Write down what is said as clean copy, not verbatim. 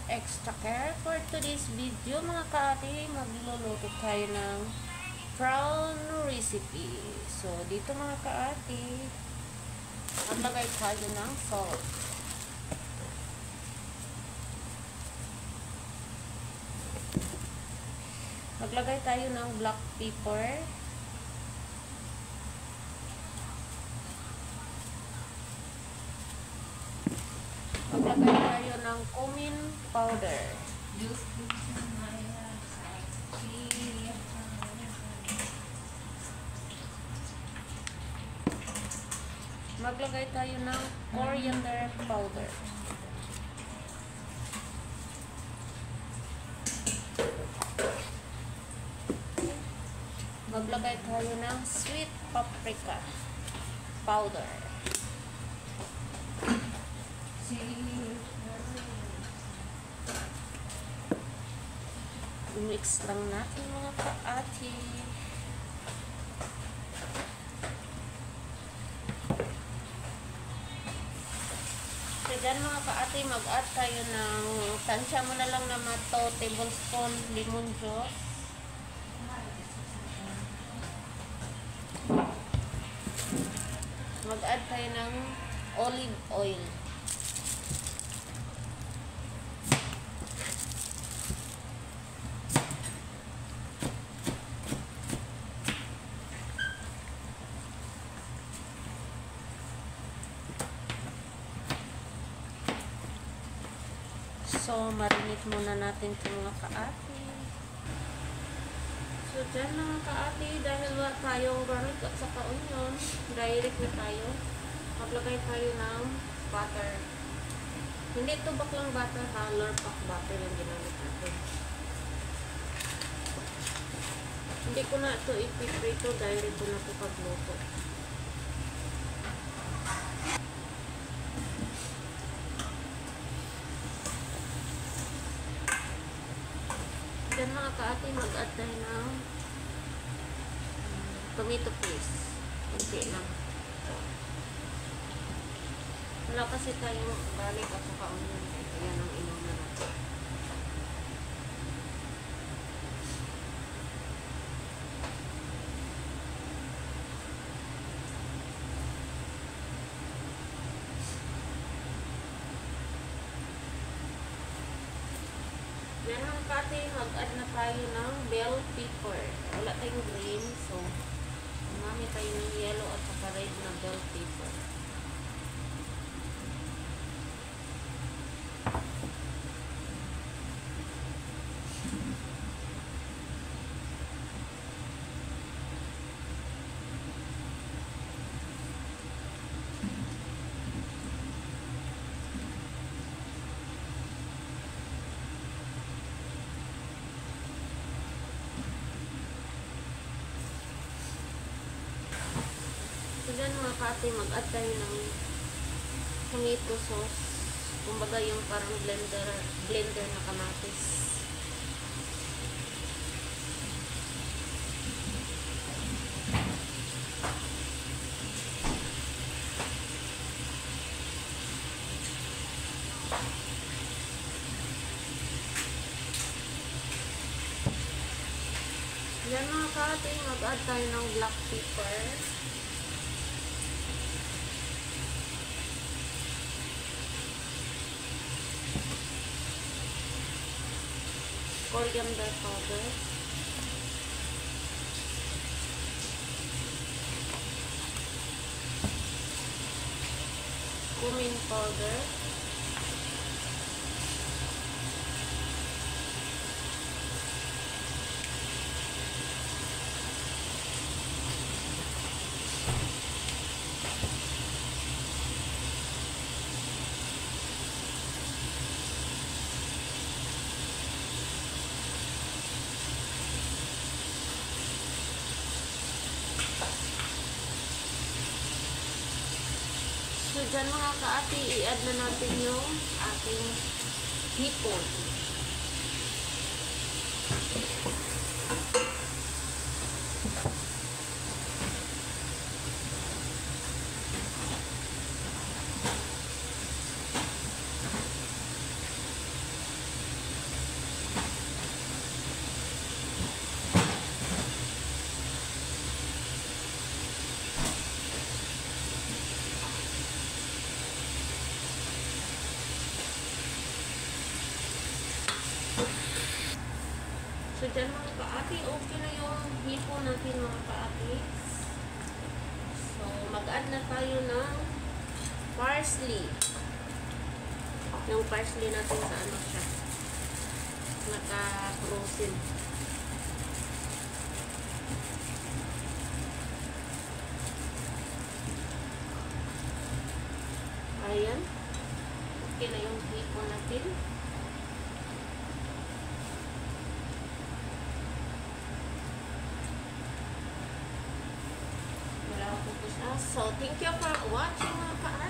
Extra care for today's video mga kaati, magluluto tayo ng prawn recipe. So dito mga kaati, maglagay tayo ng salt. Maglagay tayo ng black pepper. Maglagay tayo ng cumin powder. Maglagay tayo ng coriander powder. Maglagay tayo ng sweet paprika powder. Mix lang natin mga kaati. So dyan mga kaati, mag-add tayo ng tansya mo na lang naman 2 tablespoon lemon juice. Mag-add tayo ng olive oil. So, marinate muna natin itong mga kaati. So, dyan mga kaati, dahil wala tayong garlic at saka onion, direct na tayo. Maglagay tayo ng butter. Hindi ito baklang butter ha, Lurpak butter yung ginamit natin. Hindi ko na ito ipiprito, direct ko na ito pagluto. Then mga kaati, mag-add tayo ng tomato paste. Kunti lang. Wala kasi tayong garlic at saka onion. Ayan ang inuna natin. Yan mga kaati, mag-add na tayo ng bell pepper. Wala tayong green, so umami tayo ng yellow at saka red na bell pepper. So dyan mga kaati, mag-add tayo ng tomato sauce. Kumbaga yung parang blender na kamatis. Yan mga kaati, mag-add tayo ng black pepper. Coriander powder. Cumin powder. So, dyan mga kaati, i-add na natin yung ating hipon. So, dyan mga kaati, okay na yung hipon natin mga kaati. So, mag-add na tayo ng parsley. Yung parsley natin sa ano siya. Naka-frozen. Ayan. Okay na yung hipon natin. So, thank you for watching mga ka